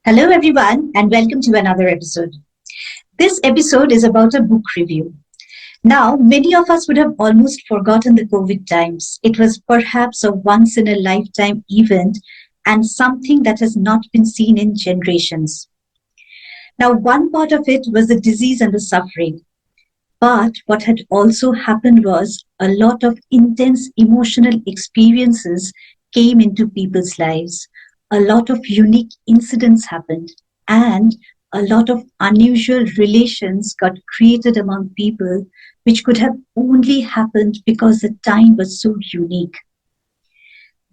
Hello, everyone, and welcome to another episode. This episode is about a book review. Now, many of us would have almost forgotten the COVID times. It was perhaps a once in a lifetime event and something that has not been seen in generations. Now, one part of it was the disease and the suffering. But what had also happened was a lot of intense emotional experiences came into people's lives. A lot of unique incidents happened, and a lot of unusual relations got created among people, which could have only happened because the time was so unique.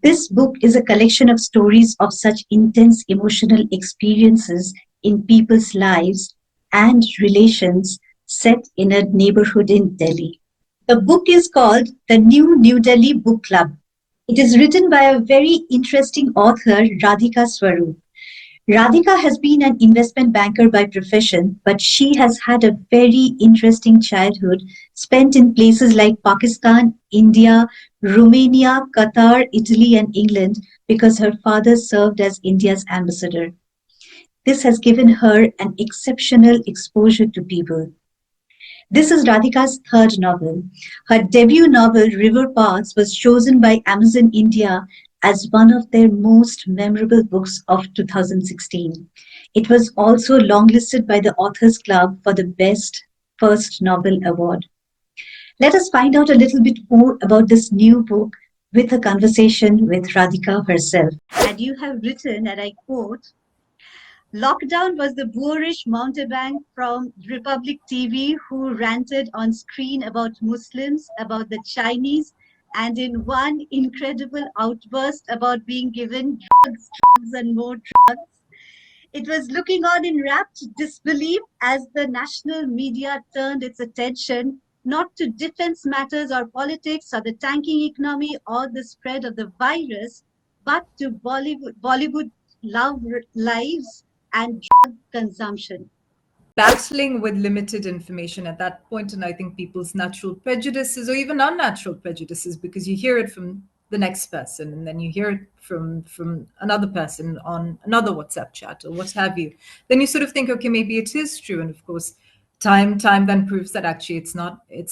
This book is a collection of stories of such intense emotional experiences in people's lives and relations set in a neighborhood in Delhi. The book is called The New Delhi Book Club. It is written by a very interesting author, Radhika Swarup. Radhika has been an investment banker by profession, but she has had a very interesting childhood spent in places like Pakistan, India, Romania, Qatar, Italy, and England because her father served as India's ambassador. This has given her an exceptional exposure to people. This is Radhika's third novel. Her debut novel, River Paths, was chosen by Amazon India as one of their most memorable books of 2016. It was also longlisted by the Authors Club for the Best First Novel Award. Let us find out a little bit more about this new book with a conversation with Radhika herself. And you have written, and I quote, Lockdown was the boorish mountebank from Republic TV who ranted on screen about Muslims, about the Chinese, and in one incredible outburst about being given drugs, and more drugs. It was looking on in rapt disbelief as the national media turned its attention not to defense matters or politics or the tanking economy or the spread of the virus, but to Bollywood love lives and drug consumption. Battling with limited information at that point, and I think people's natural prejudices or even unnatural prejudices, because you hear it from the next person and then you hear it from another person on another WhatsApp chat or what have you, then you sort of think, okay, maybe it is true. And of course, time then proves that actually it's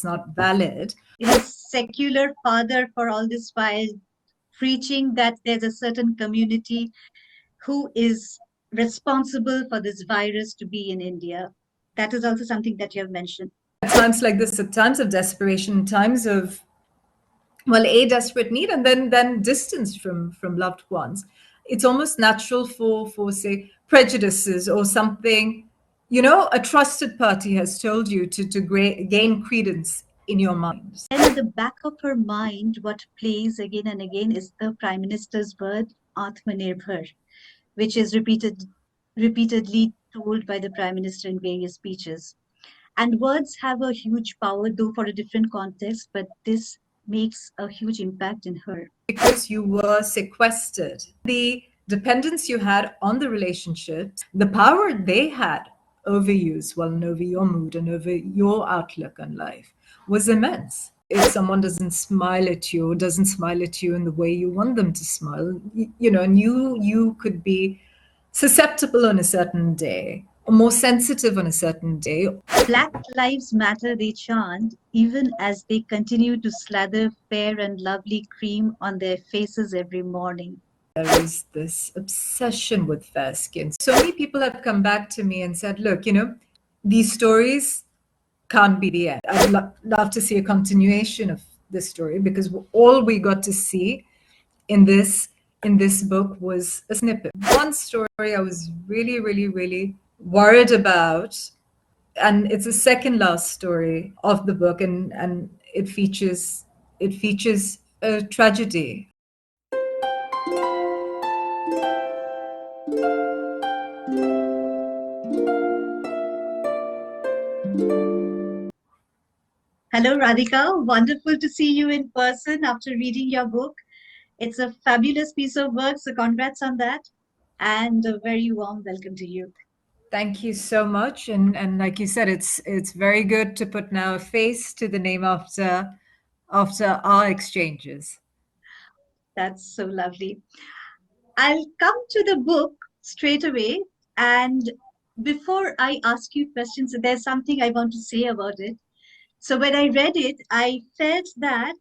not valid. His secular father for all this while preaching that there's a certain community who is responsible for this virus to be in India. That is also something that you have mentioned. At times like this, at times of desperation, times of, well, a desperate need, and then distance from loved ones, it's almost natural for say prejudices or something, a trusted party has told you to gain credence in your mind. And at the back of her mind, what plays again and again is the Prime Minister's word, Atmanirbhar, which is repeatedly told by the Prime Minister in various speeches. And words have a huge power, though for a different context, but this makes a huge impact in her. Because you were sequestered, the dependence you had on the relationships, the power they had over you as well, and over your mood and over your outlook on life was immense. If someone doesn't smile at you or doesn't smile at you in the way you want them to smile, and you could be susceptible on a certain day or more sensitive on a certain day. Black Lives Matter, they chant, even as they continue to slather fair and lovely cream on their faces every morning. There is this obsession with fair skin. So many people have come back to me and said, look, these stories can't be the end. I'd love to see a continuation of this story, because all we got to see in this book was a snippet. One story I was really, really, really worried about, and it's the second last story of the book, and it features a tragedy. Hello, Radhika. Wonderful to see you in person after reading your book. It's a fabulous piece of work, so congrats on that. And a very warm welcome to you. Thank you so much. And like you said, it's very good to put now a face to the name after our exchanges. That's so lovely. I'll come to the book straight away. And before I ask you questions, there's something I want to say about it. So when I read it, I felt that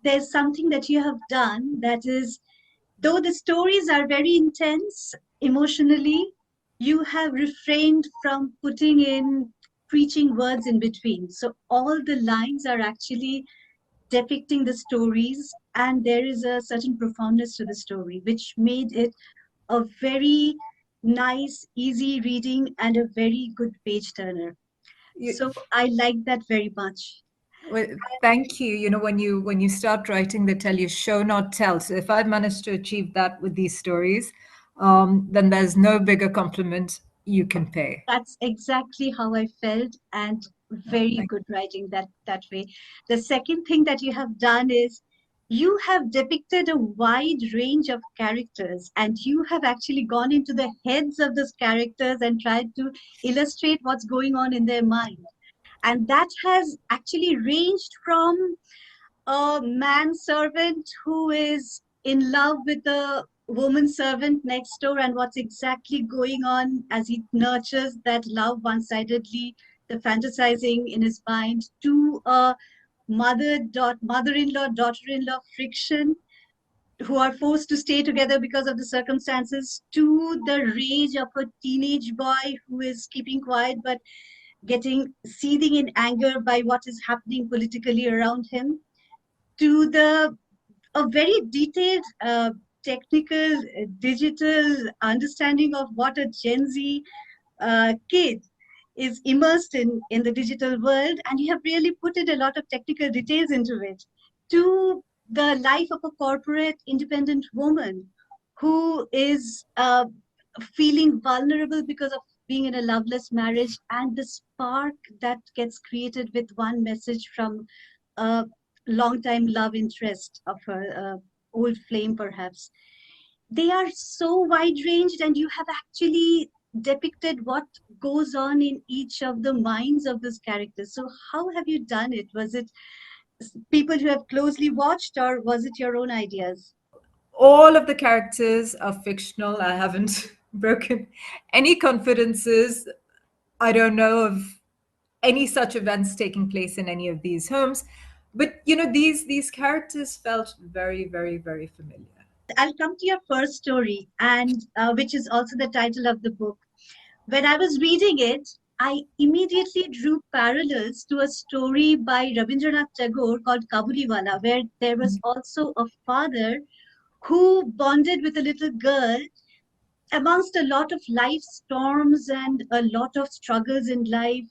there's something that you have done that is, though the stories are very intense emotionally, you have refrained from putting in preaching words in between. So all the lines are actually depicting the stories, and there is a certain profoundness to the story, which made it a very nice, easy reading and a very good page turner. You, So I like that very much. well, thank you. You know, when you start writing, they tell you show not tell. So if I've managed to achieve that with these stories, then there's no bigger compliment you can pay. That's exactly how I felt, and very Thank good writing that way. The second thing that you have done is you have depicted a wide range of characters, and you have actually gone into the heads of those characters and tried to illustrate what's going on in their mind. And that has actually ranged from a man servant who is in love with the woman servant next door, and what's exactly going on as he nurtures that love one-sidedly, the fantasizing in his mind, to a mother-in-law, daughter-in-law friction who are forced to stay together because of the circumstances, to the rage of a teenage boy who is keeping quiet but getting seething in anger by what is happening politically around him, to the a very detailed technical digital understanding of what a Gen Z kid is immersed in the digital world, and you have really put in a lot of technical details into it, to the life of a corporate independent woman who is feeling vulnerable because of being in a loveless marriage, and the spark that gets created with one message from a long-time love interest of her old flame, perhaps. They are so wide ranged, and you have actually depicted what goes on in each of the minds of those characters. So, how have you done it? Was it people who have closely watched, or was it your own ideas? all of the characters are fictional. I haven't broken any confidences. I don't know of any such events taking place in any of these homes. But you know, these characters felt very, very, very familiar. I'll come to your first story, and which is also the title of the book. When I was reading it, I immediately drew parallels to a story by Rabindranath Tagore called Kabuliwala, where there was also a father who bonded with a little girl amongst a lot of life storms and a lot of struggles in life,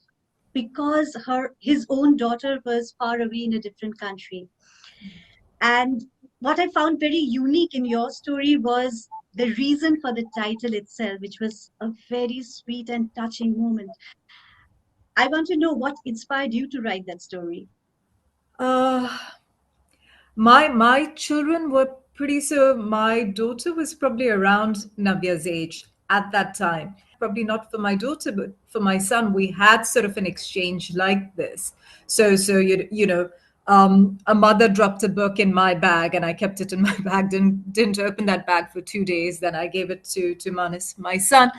because his own daughter was far away in a different country. And what I found very unique in your story was the reason for the title itself, which was a very sweet and touching moment. I want to know what inspired you to write that story. Uh, my children were pretty, so my daughter was probably around Navya's age at that time. Probably not for my daughter, but for my son, we had sort of an exchange like this. So a mother dropped a book in my bag, and I kept it in my bag. Didn't open that bag for 2 days. Then I gave it to Manis, my son,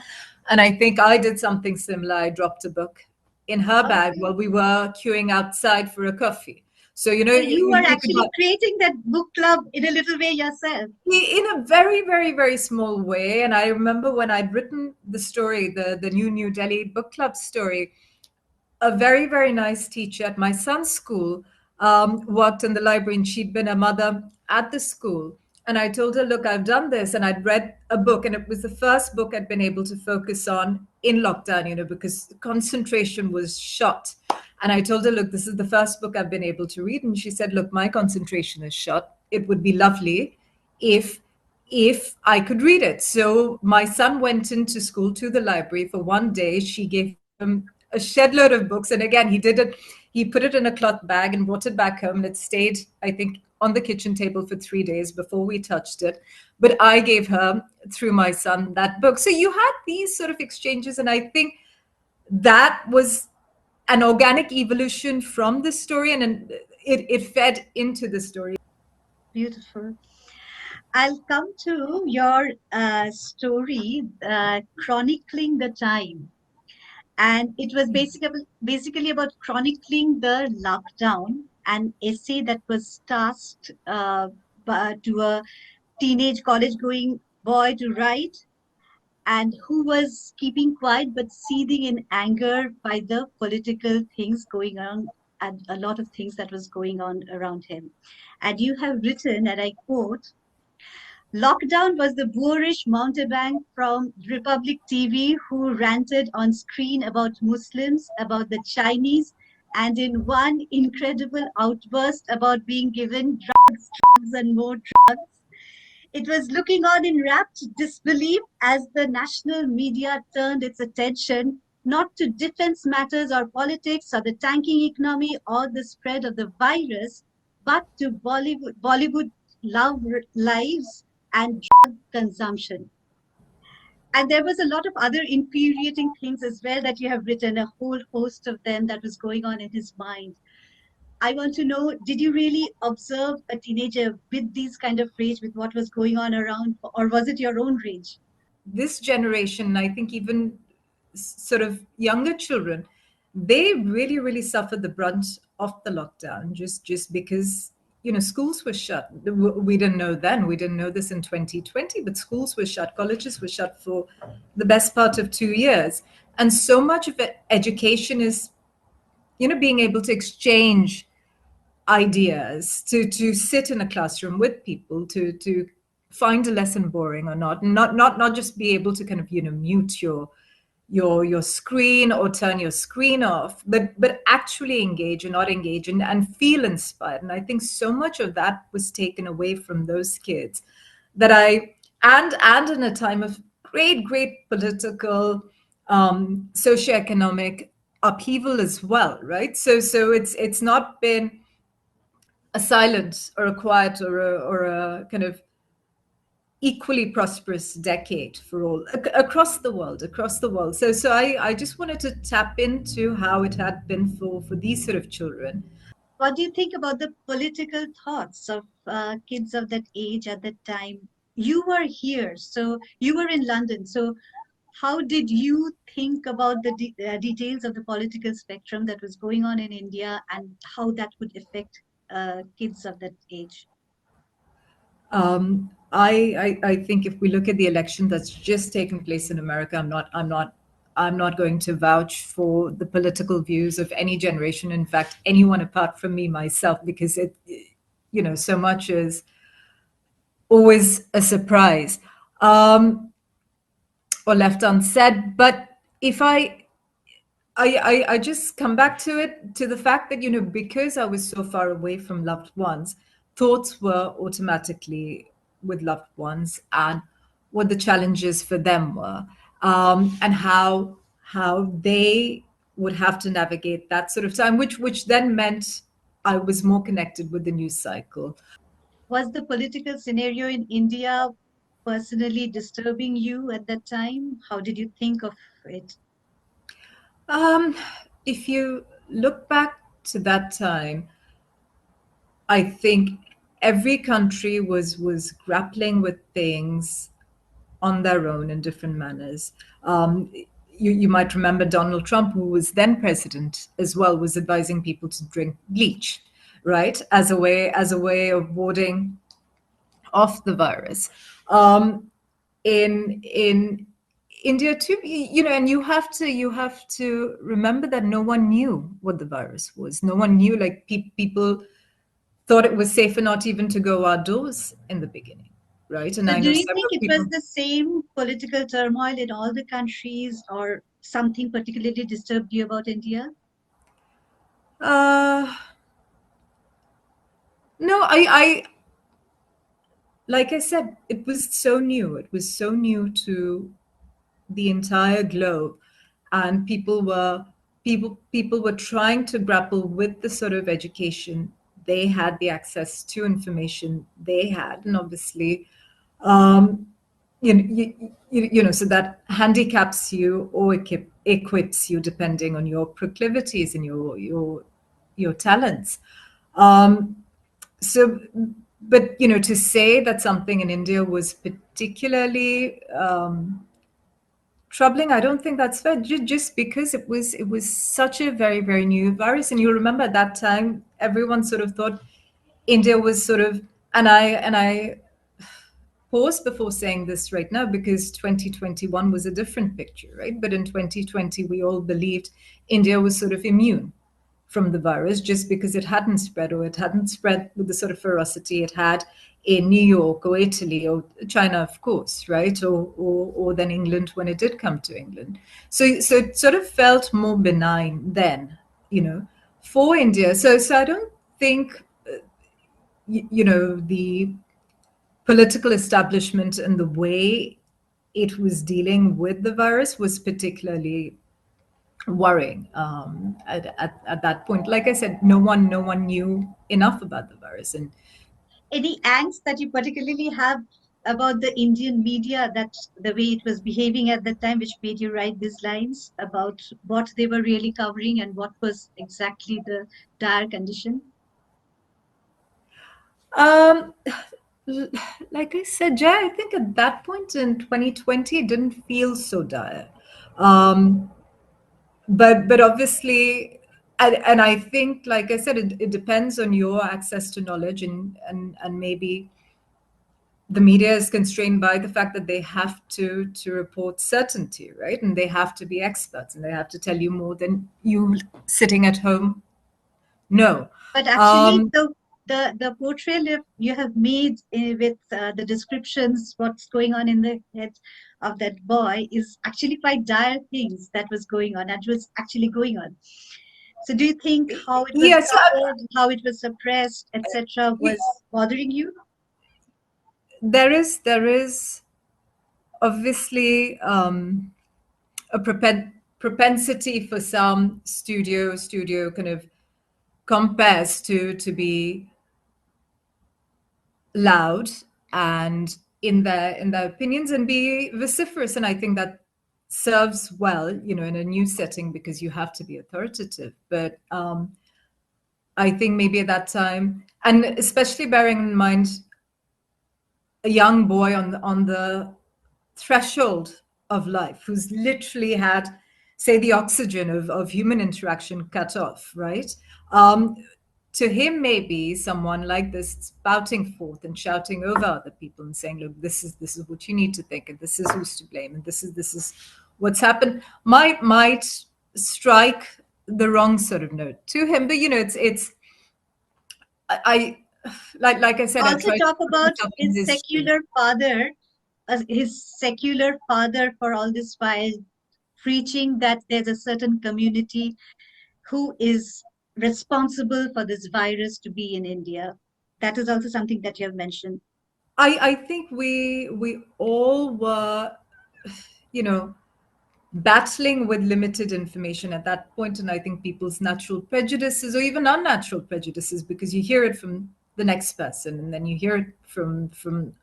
and I think I did something similar. I dropped a book in her bag Okay. while we were queuing outside for a coffee. So you know, So you were you could actually creating that book club in a little way yourself. in a very, very, very small way. And I remember when I'd written the story, the New Delhi book club story, a very, very nice teacher at my son's school worked in the library, and she'd been a mother at the school. And I told her, look, I've done this, and I'd read a book, and it was the first book I'd been able to focus on in lockdown, because concentration was shot. And I told her, look, this is the first book I've been able to read. And she said, look, my concentration is shot. It would be lovely if I could read it. So my son went into school to the library for one day. She gave him a shed load of books. And again, he did it, he put it in a cloth bag and brought it back home. And it stayed, I think, on the kitchen table for 3 days before we touched it. But I gave her, through my son, that book. So you had these sort of exchanges. And I think that was an organic evolution from the story, and it fed into the story. Beautiful. I'll come to your story, chronicling the time. And it was basically about chronicling the lockdown, an essay that was tasked to a teenage college going boy to write, and who was keeping quiet but seething in anger by the political things going on and a lot of things that was going on around him. And you have written, and I quote, "Lockdown was the boorish mountebank from Republic TV who ranted on screen about Muslims, about the Chinese, and in one incredible outburst about being given drugs, drugs, and more drugs. It was looking on in rapt disbelief as the national media turned its attention not to defense matters or politics or the tanking economy or the spread of the virus, but to Bollywood love lives and drug consumption." And there was a lot of other infuriating things as well that you have written, a whole host of them that was going on in his mind. I want to know, did you really observe a teenager with these kind of rage, with what was going on around, or was it your own rage? This generation, I think even sort of younger children, they really, really suffered the brunt of the lockdown just because, schools were shut. We didn't know then. We didn't know this in 2020, but schools were shut, colleges were shut for the best part of 2 years. And so much of education is, being able to exchange ideas, to sit in a classroom with people, to find a lesson boring or not, not just be able to kind of mute your screen or turn your screen off, but actually engage and not engage, and feel inspired. And I think so much of that was taken away from those kids, that I and in a time of great political, socioeconomic upheaval as well, right? So it's not been a silent or a quiet or a kind of equally prosperous decade for all across the world. So I just wanted to tap into how it had been for these sort of children. What do you think about the political thoughts of kids of that age at that time? You were here, so you were in London. So, how did you think about the details of the political spectrum that was going on in India and how that would affect kids of that age? I think if we look at the election that's just taken place in America, I'm not going to vouch for the political views of any generation. In fact, anyone apart from me myself, because so much is always a surprise, or left unsaid. But if I just come back to it, to the fact that, because I was so far away from loved ones, thoughts were automatically with loved ones and what the challenges for them were, and how they would have to navigate that sort of time, which then meant I was more connected with the news cycle. Was the political scenario in India personally disturbing you at that time? How did you think of it? Um, if you look back to that time, I think every country was grappling with things on their own in different manners. You might remember Donald Trump, who was then president as well, was advising people to drink bleach, right, as a way of warding off the virus. In India too, and you have to remember that no one knew what the virus was. No one knew. Like people thought it was safer not even to go outdoors in the beginning, right? And So, I do know you several think it was people. the same political turmoil in all the countries, or something particularly disturbed you about India? Uh, no, I like I said, it was so new. It was so new to the entire globe, and people were trying to grapple with the sort of education they had, the access to information they had, and obviously, um, so that handicaps you or equips you depending on your proclivities and your talents. Um, so but to say that something in India was particularly troubling, I don't think that's fair. Just because it was such a very very new virus, and you remember at that time everyone sort of thought India was sort of, and I pause before saying this right now because 2021 was a different picture, right? But in 2020, we all believed India was sort of immune from the virus just because it hadn't spread, or it hadn't spread with the sort of ferocity it had in New York or Italy or China, of course, right? Or then England when it did come to England. So it sort of felt more benign then, you know, for India. So I don't think the political establishment and the way it was dealing with the virus was particularly worrying at that point. Like I said, no one knew enough about the virus, and Any angst that you particularly have about the Indian media, that the way it was behaving at that time, which made you write these lines about what they were really covering and what was exactly the dire condition? um, like I said, Jay, I think at that point in 2020, it didn't feel so dire. Um, but obviously, and I think, like I said, it depends on your access to knowledge, and maybe the media is constrained by the fact that they have to report certainty, right? And they have to be experts, and they have to tell you more than you sitting at home know. But actually, Um, the portrayal you have made with the descriptions, what's going on in the head of that boy, is actually quite dire things that was going on, that was actually going on. So, do you think how it was yes, covered, how it was suppressed, etc., was bothering you? there is obviously a propensity for some studio kind of compares to be loud and in their opinions and be vociferous, and I think that serves well, in a new setting because you have to be authoritative. But I think maybe at that time, and especially bearing in mind a young boy on the threshold of life who's literally had, say, the oxygen of human interaction cut off, right? um, to him, maybe someone like this spouting forth and shouting over other people and saying, look, this is what you need to think, and this is who's to blame, and this is what's happened, might strike the wrong sort of note to him. But it's I like I said, I Also, try to talk put about myself in his his shoes. secular father, for all this while preaching that there's a certain community who is responsible for this virus to be in India. That is also something that you have mentioned. I think we all were, you know, battling with limited information at that point, and I think people's natural prejudices or even unnatural prejudices, because you hear it from the next person, and then you hear it from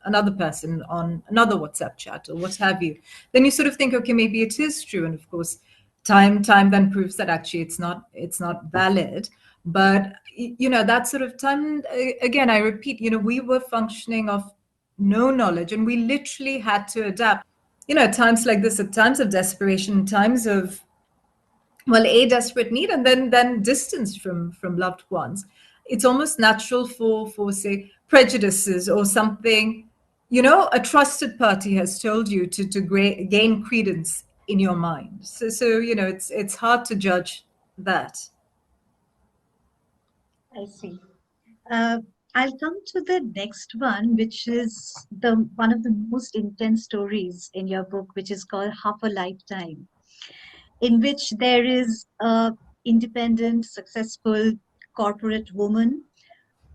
another person on another WhatsApp chat or what have you. Then you sort of think, okay, maybe it is true, and of course, time then proves that actually it's not valid. But that sort of time, again, I repeat, we were functioning of no knowledge, and we literally had to adapt. At times like this, at times of desperation, times of, well, a desperate need, and then distance from loved ones, it's almost natural for say prejudices or something, a trusted party has told you to gain credence in your mind. So it's hard to judge that. I see. Uh, I'll come to the next one, which is the one of the most intense stories in your book, which is called Half a Lifetime, in which there is a independent, successful corporate woman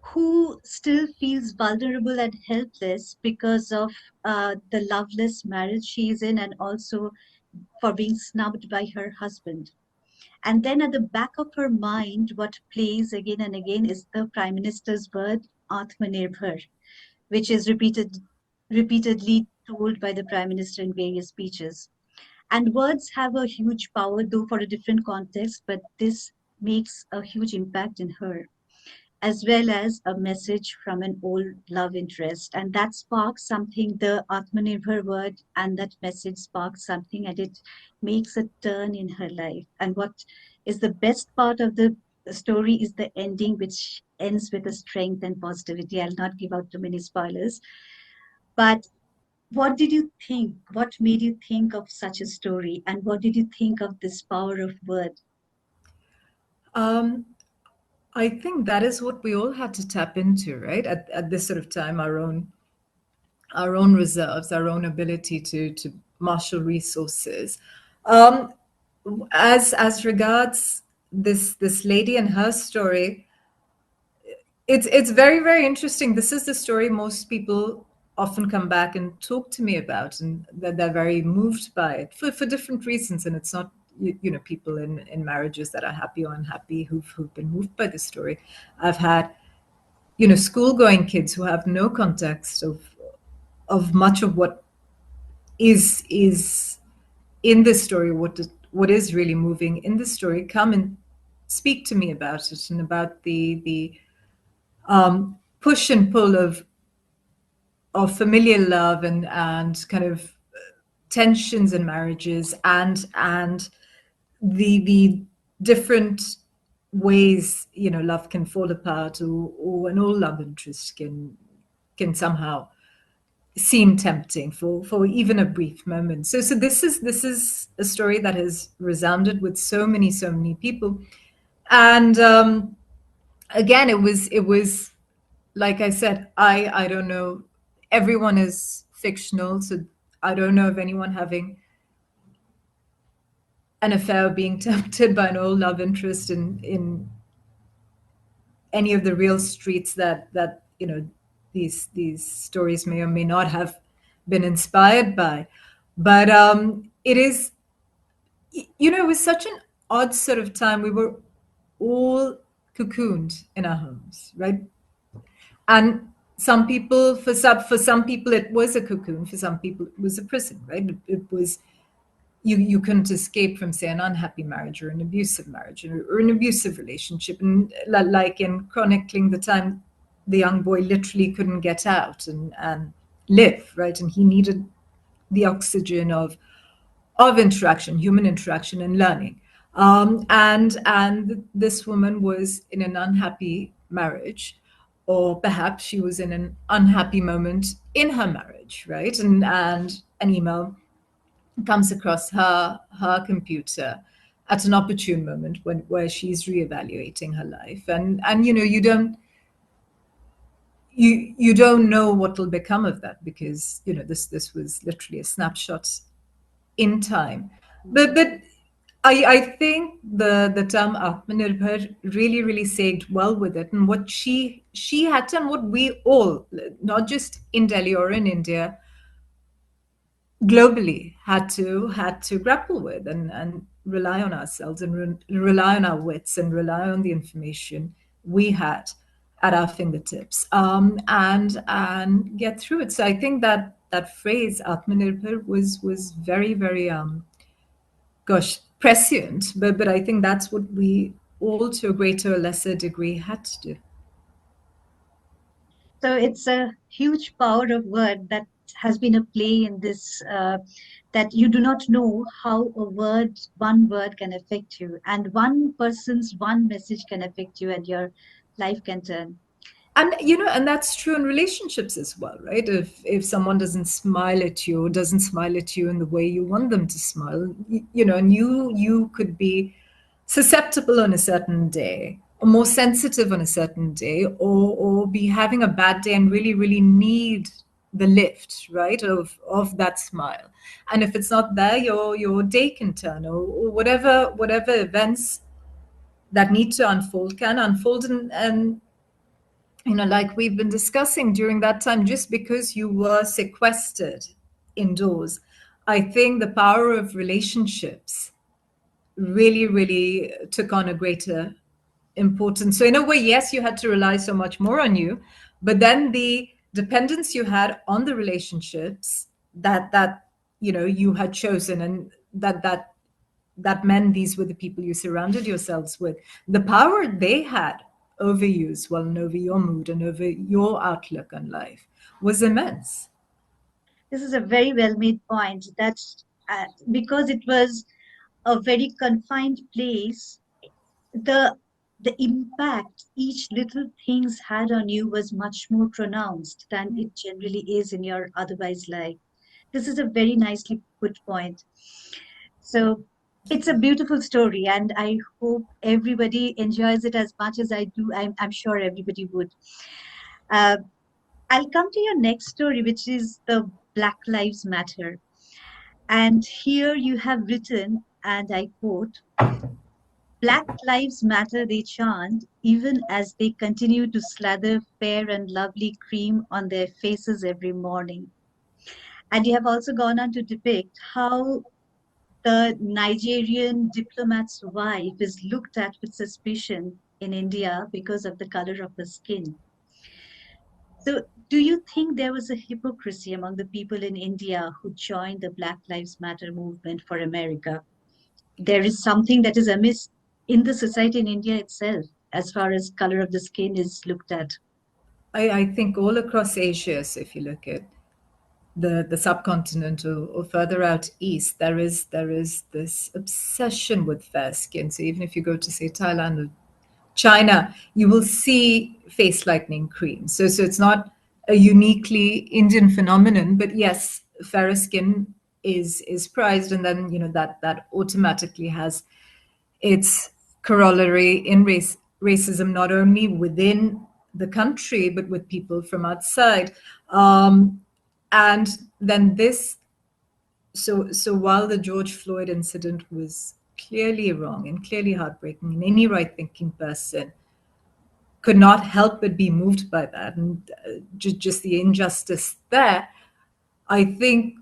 who still feels vulnerable and helpless because of the loveless marriage she is in, and also for being snubbed by her husband. And then at the back of her mind, what plays again and again is the Prime Minister's word, Atmanirbhar, which is repeatedly told by the Prime Minister in various speeches. And words have a huge power, though for a different context, but this makes a huge impact in her. as well as a message from an old love interest. And that sparks something, the Atmanirbhar word and that message sparks something, and it makes a turn in her life. And what is the best part of the story is the ending, which ends with a strength and positivity. I'll not give out too many spoilers, but what did you think? What made you think of such a story? And what did you think of this power of word? Um, I think that is what we all had to tap into, right? At this sort of time, our own reserves, our own ability to marshal resources. Um, as regards this lady and her story, it's very very interesting. This is the story most people often come back and talk to me about, and that they're very moved by it for different reasons. And it's not people in marriages that are happy or unhappy who've been moved by this story. I've had school going kids who have no context of much of what is in this story, what is really moving in this story, come and speak to me about it, and about the push and pull of familial love, and kind of tensions in marriages, and the different ways love can fall apart, or an old love interest can somehow seem tempting for even a brief moment. So this is a story that has resounded with so many people. And again, it was like I said, I don't know. Everyone is fictional, so I don't know of anyone having an affair, being tempted by an old love interest in any of the real streets that these stories may or may not have been inspired by. But it is, it was such an odd sort of time. We were all cocooned in our homes, right? And for some people it was a cocoon, for some people it was a prison, right? It was, you couldn't escape from, say, an unhappy marriage, or an abusive marriage, or an abusive relationship. And like in chronicling the time, the young boy literally couldn't get out and live, right? And he needed the oxygen of interaction, human interaction, and learning. And this woman was in an unhappy marriage, or perhaps she was in an unhappy moment in her marriage, right? And an email comes across her computer at an opportune moment where she's reevaluating her life. And you don't know what will become of that, because this was literally a snapshot in time. But I think the term Atmanirbhar really saved well with it, and what she had done, what we all, not just in Delhi or in India, globally had to grapple with, and rely on ourselves, and rely on our wits, and rely on the information we had at our fingertips, and get through it. So I think that phrase Atmanirbhar was very very gosh, prescient, but I think that's what we all, to a greater or lesser degree, had to do. So it's a huge power of word that has been a play in this, that you do not know how a word, one word can affect you, and one person's one message can affect you, and your life can turn. And that's true in relationships as well, right? If someone doesn't smile at you, or doesn't smile at you in the way you want them to smile, and you could be susceptible on a certain day, or more sensitive on a certain day, or be having a bad day and really really need the lift, right, of that smile. And if it's not there, your day can turn, or whatever events that need to unfold can unfold. And like we've been discussing, during that time, just because you were sequestered indoors, I think the power of relationships really, really took on a greater importance. So in a way, yes, you had to rely so much more on you, but then the dependence you had on the relationships that you had chosen, and that meant these were the people you surrounded yourselves with. The power they had over you as well, and over your mood and over your outlook on life was immense. This is a very well made point. That's because it was a very confined place. The the impact each little things had on you was much more pronounced than it generally is in your otherwise life. This is a very nicely put point. So it's a beautiful story, and I hope everybody enjoys it as much as I do. I'm sure everybody would. Uh, I'll come to your next story, which is the Black Lives Matter. And here you have written, and I quote, Black Lives Matter, they chant, even as they continue to slather fair and lovely cream on their faces every morning. And you have also gone on to depict how the Nigerian diplomat's wife is looked at with suspicion in India because of the color of her skin. So, do you think there was a hypocrisy among the people in India who joined the Black Lives Matter movement for America? There is something that is amiss in the society in India itself as far as color of the skin is looked at. I think all across Asia, so if you look at the subcontinent, or further out east, there is this obsession with fair skin. So even if you go to say Thailand or China, you will see face lightening cream. So it's not a uniquely Indian phenomenon, but yes, fairer skin is prized, and then that automatically has its corollary in racism, not only within the country but with people from outside. And then this so while the George Floyd incident was clearly wrong and clearly heartbreaking, and any right thinking person could not help but be moved by that, and just the injustice there, I think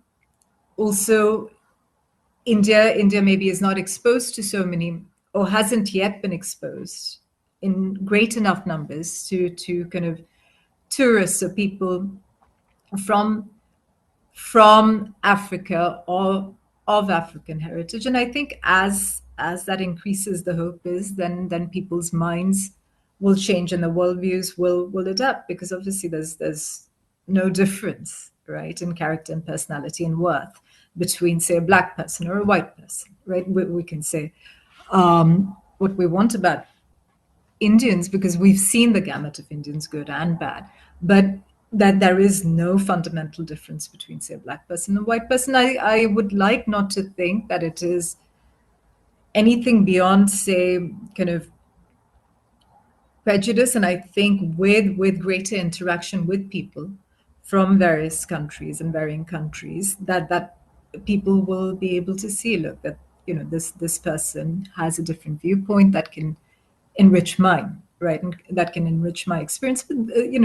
also India maybe is not exposed to so many, or hasn't yet been exposed in great enough numbers to kind of tourists or people from Africa or of African heritage. And I think as that increases, the hope is then people's minds will change and the worldviews will adapt, because obviously there's no difference, right, in character and personality and worth between, say, a black person or a white person, right? We can say what we want about Indians, because we've seen the gamut of Indians, good and bad, but that there is no fundamental difference between, say, a black person and a white person. I would like not to think that it is anything beyond, say, kind of prejudice. And I think with greater interaction with people from various countries and varying countries, that people will be able to see, look, that this person has a different viewpoint that can enrich mine, right, and that can enrich my experience. But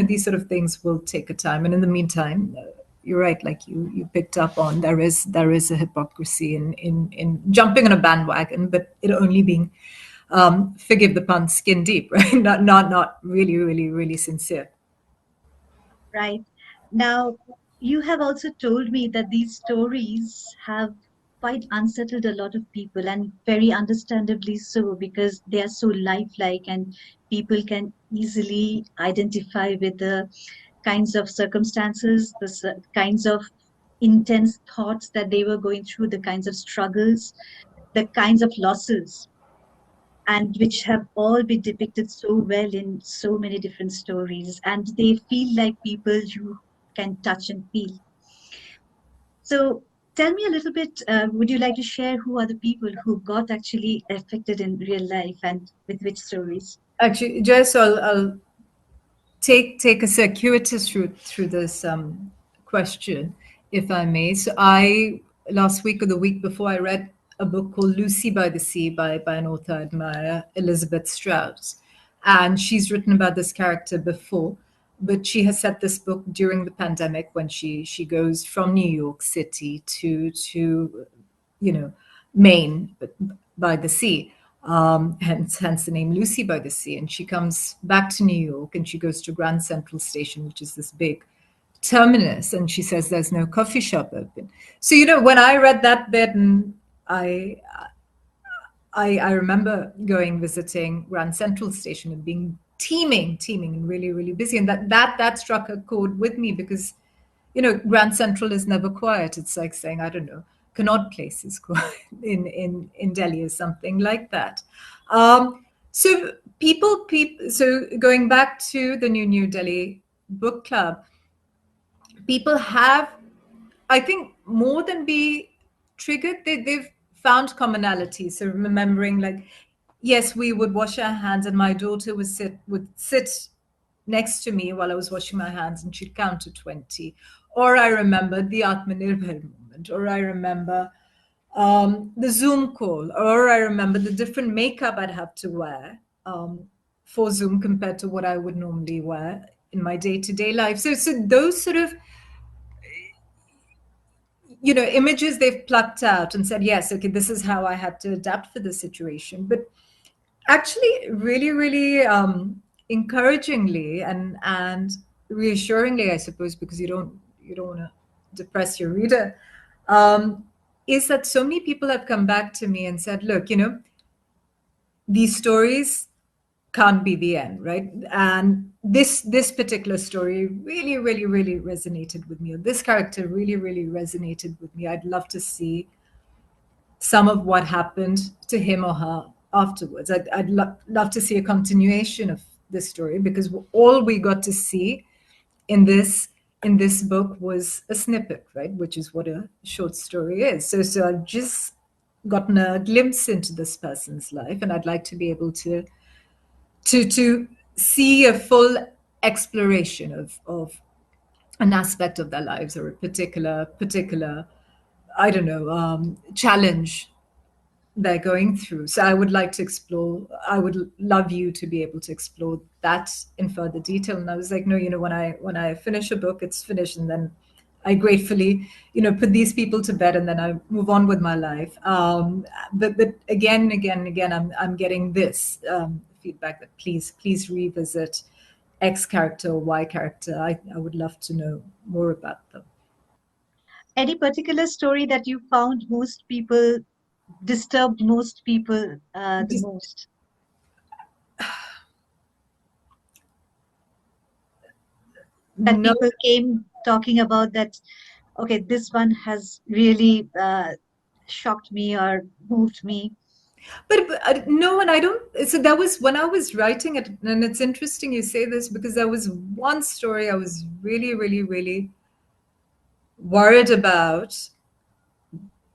these sort of things will take a time, and in the meantime, you're right, like you picked up on, there is a hypocrisy in jumping on a bandwagon, but it only being, forgive the pun, skin deep, right? Not really, really, really sincere. Right. Now, you have also told me that these stories have quite unsettled a lot of people, and very understandably so, because they are so lifelike and people can easily identify with the kinds of circumstances, the kinds of intense thoughts that they were going through, the kinds of struggles, the kinds of losses, and which have all been depicted so well in so many different stories, and they feel like people you can touch and feel. So tell me a little bit, would you like to share who are the people who got actually affected in real life and with which stories? Actually, Jess, I'll take a circuitous route through this question, if I may. So I last week or the week before, I read a book called Lucy by the Sea by an author I admire, Elizabeth Strauss, and she's written about this character before, but she has set this book during the pandemic, when she goes from New York City to Maine, but by the sea. Hence the name Lucy by the Sea. And she comes back to New York and she goes to Grand Central Station, which is this big terminus, and she says there's no coffee shop open. So when I read that bit, and I remember going visiting Grand Central Station and being teeming and really, really busy. And that struck a chord with me because, Grand Central is never quiet. It's like saying, I don't know, Connaught Place is quiet in Delhi or something like that. So so going back to the New Delhi book club, people have, I think, more than be triggered, they've found commonality. So remembering, like, yes, we would wash our hands, and my daughter would sit next to me while I was washing my hands, and she'd count to 20. Or I remember the Atmanirbhar moment, or I remember the Zoom call, or I remember the different makeup I'd have to wear for Zoom compared to what I would normally wear in my day-to-day life. So those sort of, images they've plucked out and said, yes, okay, this is how I had to adapt for this situation. But actually, really, really encouragingly and reassuringly, I suppose, because you don't want to depress your reader, um, is that so many people have come back to me and said, look, these stories can't be the end, right? And this particular story really, really, really resonated with me. Or this character really, really resonated with me. I'd love to see some of what happened to him or her afterwards. I'd love to see a continuation of this story, because all we got to see in this book was a snippet, right? Which is what a short story is. So I've just gotten a glimpse into this person's life, and I'd like to be able to see a full exploration of an aspect of their lives, or a particular, I don't know, challenge they're going through. So I would like to explore, I would love you to be able to explore that in further detail. And I was like, no, when I finish a book, it's finished, and then I gratefully, put these people to bed, and then I move on with my life. But again, I'm getting this feedback that please revisit X character or Y character. I would love to know more about them. Any particular story that you found most people disturbed most people the Just most, that no. people came talking about, that okay, this one has really shocked me or moved me? But no, and I don't. So that was when I was writing it, and it's interesting you say this, because there was one story I was really, really, really worried about,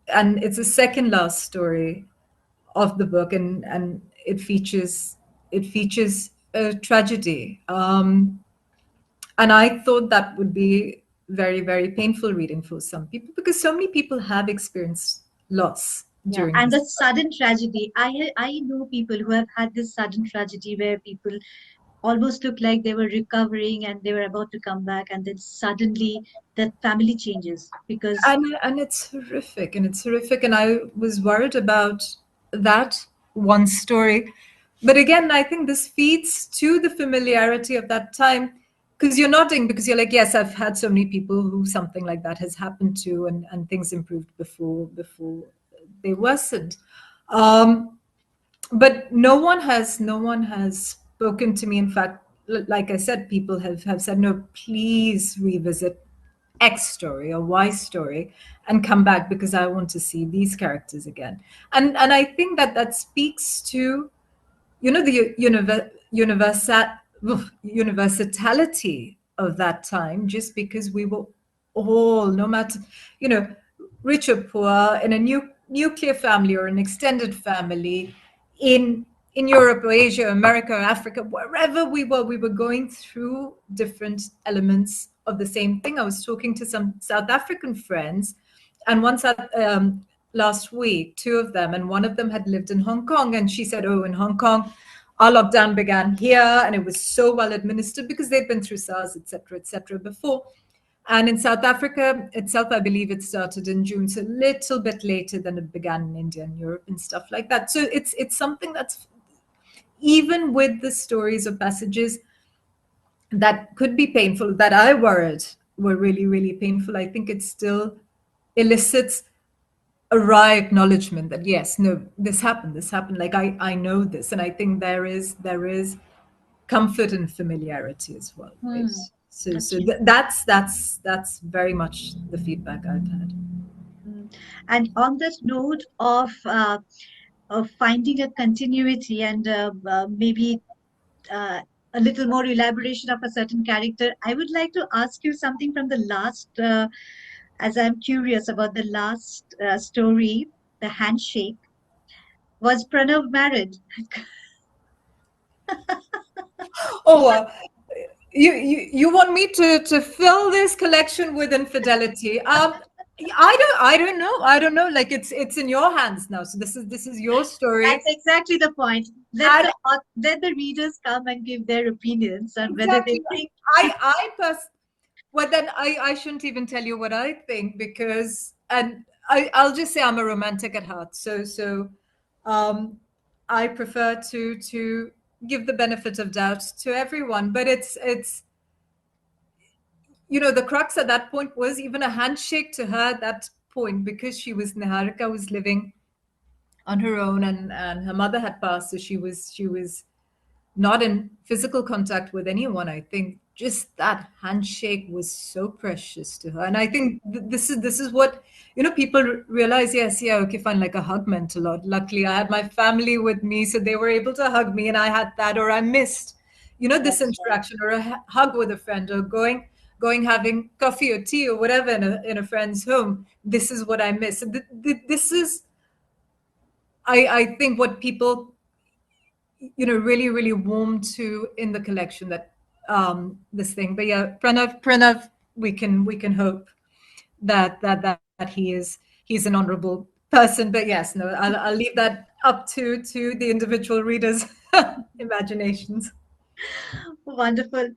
and it's the second last story of the book, and it features a tragedy, and I thought that would be very, very painful reading for some people, because so many people have experienced loss Yeah, during and this the sudden tragedy. I know people who have had this sudden tragedy where people almost looked like they were recovering and they were about to come back, and then suddenly the family changes because and it's horrific, and I was worried about that one story. But again, I think this feeds to the familiarity of that time, because you're nodding, because you're like, yes, I've had so many people who something like that has happened to, and things improved before they worsened. um but no one has spoken to me. In fact, like I said, people have said, no, please revisit X story or Y story and come back, because I want to see these characters again. And I think that speaks to, the universality of that time, just because we were all, no matter, you know rich or poor, in a nuclear family or an extended family, in Europe or Asia or America or Africa, wherever we were going through different elements of the same thing. I was talking to some South African friends, and last week, two of them, and one of them had lived in Hong Kong, and she said, oh, in Hong Kong, our lockdown began here, and it was so well administered because they'd been through SARS, et cetera, before. And in South Africa itself, I believe it started in June, so a little bit later than it began in India and Europe and stuff like that. So it's something that's, even with the stories or passages that could be painful, that I worried were really, really painful, I think it still elicits a raw acknowledgement that, yes, no, this happened, like I know this. And I think there is comfort and familiarity as well, right? Hmm. So Okay. that's very much the feedback I've had. Mm. And on that note of finding a continuity and maybe uh, a little more elaboration of a certain character, I would like to ask you something from the last, as I'm curious about the last story, the handshake. Was Pranav married? Oh, you want me to fill this collection with infidelity? I don't know. Like it's in your hands now. So this is your That's story. exactly the point. And Let the readers come and give their opinions on whether they exactly, think. well, then I shouldn't even tell you what I think, because and I'll just say I'm a romantic at heart. So um I prefer to give the benefit of doubt to everyone. But it's the crux at that point was even a handshake to her at that point, because Niharika was living on her own, and her mother had passed, so she was not in physical contact with anyone. I think just that handshake was so precious to her. And I think this is what people realize. Yes, yeah, okay, fine, like a hug meant a lot. Luckily I had my family with me, so they were able to hug me, and I had that. Or I missed this That's right. interaction, or a hug with a friend, or going having coffee or tea or whatever in a friend's home. This is what I miss. And this is, I think, what people really warm to in the collection, that this thing. But yeah, Pranav, we can hope that he's an honorable person. But yes, no, I'll leave that up to the individual readers' imaginations. Wonderful.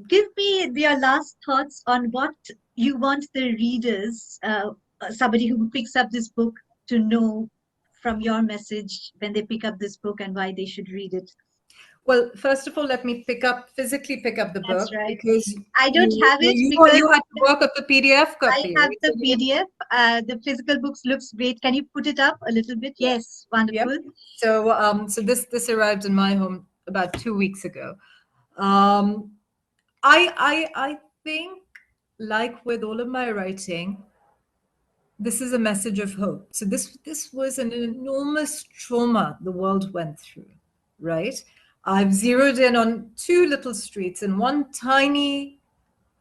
Give me your last thoughts on what you want the readers, somebody who picks up this book, to know from your message when they pick up this book and why they should read it. Well, first of all, let me physically pick up the That's book, right. because I don't you have you it you, because you had to work up the PDF I copy, have right? the PDF. The physical books looks great. Can you put it up a little bit? Yes, Yep. wonderful. So this arrived in my home about 2 weeks ago. Um, I think, like with all of my writing, this is a message of hope. So this was an enormous trauma the world went through, right? I've zeroed in on two little streets in one tiny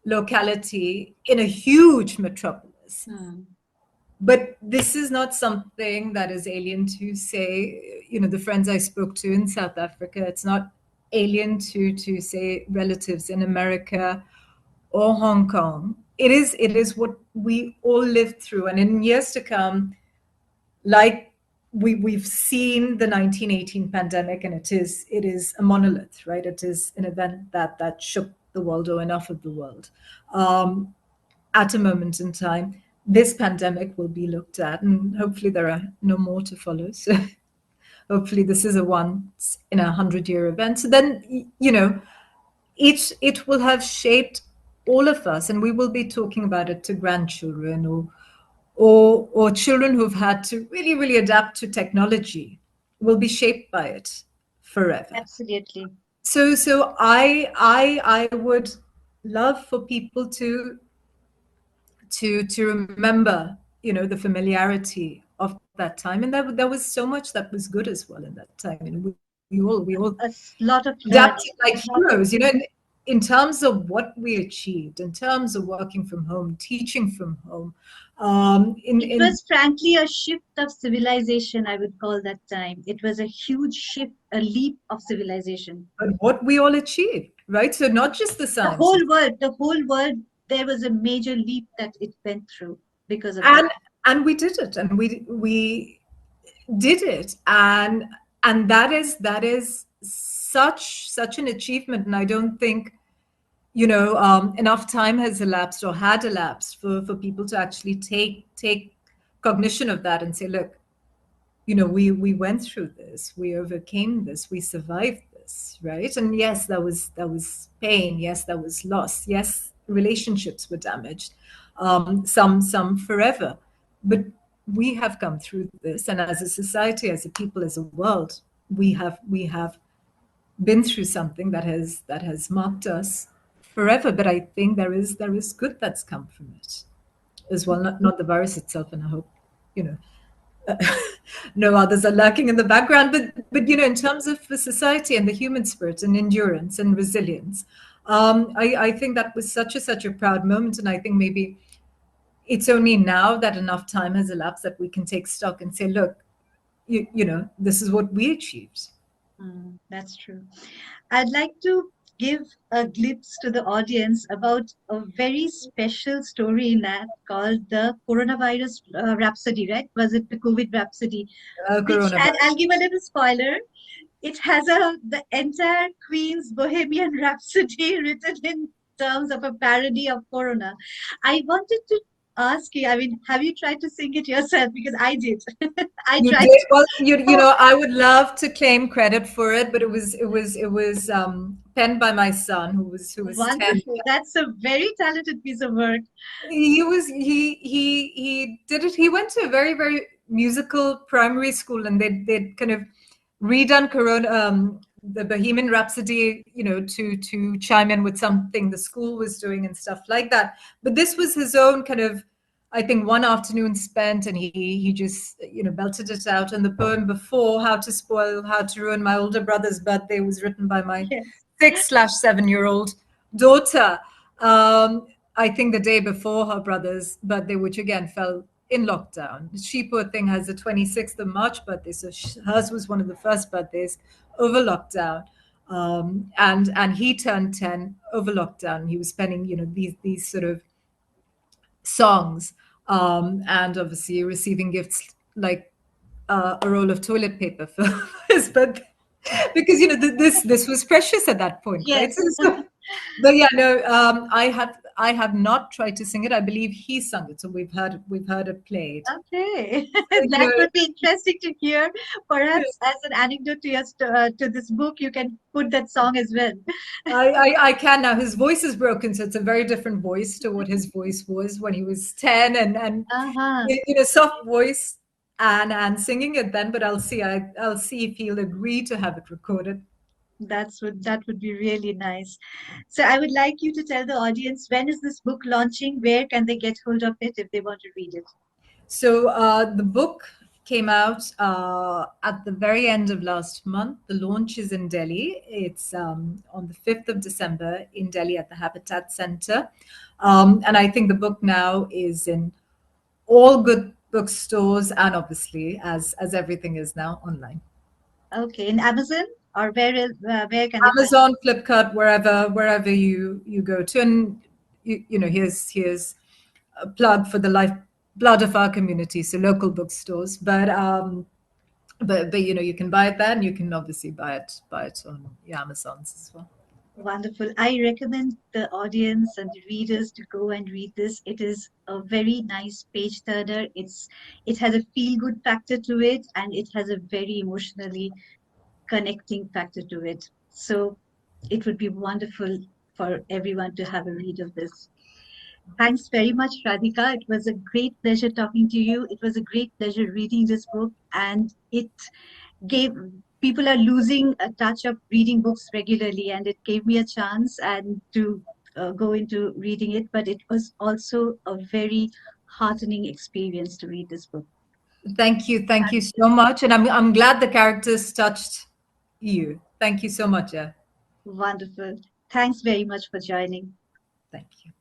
locality in a huge metropolis. Hmm. But this is not something that is alien to, say, the friends I spoke to in South Africa. It's not alien to say relatives in America or Hong Kong. It is what we all lived through. And in years to come, like we've seen the 1918 pandemic, and it is a monolith, right? It is an event that shook the world, or enough of the world. Um, at a moment in time, this pandemic will be looked at, and hopefully there are no more to follow. So hopefully this is a once in 100-year event. So then, it will have shaped all of us, and we will be talking about it to grandchildren, or children who've had to really adapt to technology, will be shaped by it forever. Absolutely. So I would love for people to remember, the familiarity of that time. And there was so much that was good as well in that time. We all Lot of adapted learning. like heroes, in terms of what we achieved, in terms of working from home, teaching from home. It In was frankly a shift of civilization, I would call that time. It was a huge shift, a leap of civilization. But what we all achieved, right? So not just the science, The whole world, there was a major leap that it went through because of that. and we did it, and we did it, and that is such an achievement. And I don't think enough time has elapsed, or had elapsed, for people to actually take cognition of that, and say, look, we went through this, we overcame this, we survived this, right? And yes, that was pain, yes, that was loss, yes, relationships were damaged, some forever. But we have come through this, and as a society, as a people, as a world, we have been through something that has marked us forever. But I think there is good that's come from it as well. Not the virus itself, and I hope you know no others are lurking in the background. But in terms of the society and the human spirit and endurance and resilience, I think that was such a proud moment, and I think maybe it's only now that enough time has elapsed that we can take stock and say, look, this is what we achieved. That's true. I'd like to give a glimpse to the audience about a very special story in that called the coronavirus rhapsody, right? Was it the COVID rhapsody? Which, and Coronavirus. I'll give a little spoiler. It has the entire Queen's Bohemian Rhapsody written in terms of a parody of Corona. I wanted to ask you, I mean, have you tried to sing it yourself? Because I did. I You tried did to. well. You Oh, know, I would love to claim credit for it, but it was penned by my son, who was 10. wonderful. That's a very talented piece of work. He did it. He went to a very musical primary school, and they'd kind of redone Corona, the Bohemian Rhapsody, to chime in with something the school was doing and stuff like that. But this was his own kind of, I think, one afternoon spent, and he just belted it out. And the poem before, "How to Spoil, How to Ruin My Older Brother's Birthday," was written by my Yes. 6/7-year-old daughter. Um, I think the day before her brother's birthday, which again fell in lockdown. She, poor thing, has the 26th of March birthday, so hers was one of the first birthdays over lockdown. And he turned 10 over lockdown. He was penning, these sort of songs, and obviously receiving gifts like a roll of toilet paper for his birthday, because this was precious at that point, right? Yes. But yeah, no, I have not tried to sing it. I believe he sung it, so we've heard it played. Okay. So, That would be interesting to hear. Perhaps as an anecdote to to this book, you can put that song as well. I can now. His voice is broken, so it's a very different voice to what his voice was when he was 10, and Uh-huh. soft voice, and singing it then. But I'll see if he'll agree to have it recorded. That would be really nice. So I would like you to tell the audience, when is this book launching? Where can they get hold of it if they want to read it? So the book came out at the very end of last month. The launch is in Delhi. It's on the 5th of December in Delhi at the Habitat Center. And I think the book now is in all good bookstores, and obviously, as everything is now, online. Okay, in Amazon, or where can they find it? Amazon, Flipkart, wherever you go to. And here's a plug for the lifeblood of our community, so local bookstores. But you can buy it there, and you can obviously buy it on your Amazons as well. Wonderful. I recommend the audience and the readers to go and read this. It is a very nice page turner. It has a feel good factor to it, and it has a very emotionally connecting factor to it. So it would be wonderful for everyone to have a read of this. Thanks very much, Radhika. It was a great pleasure talking to you. It was a great pleasure reading this book, and it gave people are losing a touch of reading books regularly, and it gave me a chance and to go into reading it. But it was also a very heartening experience to read this book. Thank you so much, and I'm glad the characters touched you. Thank you so much. Yeah, Wonderful. Thanks very much for joining. thank you.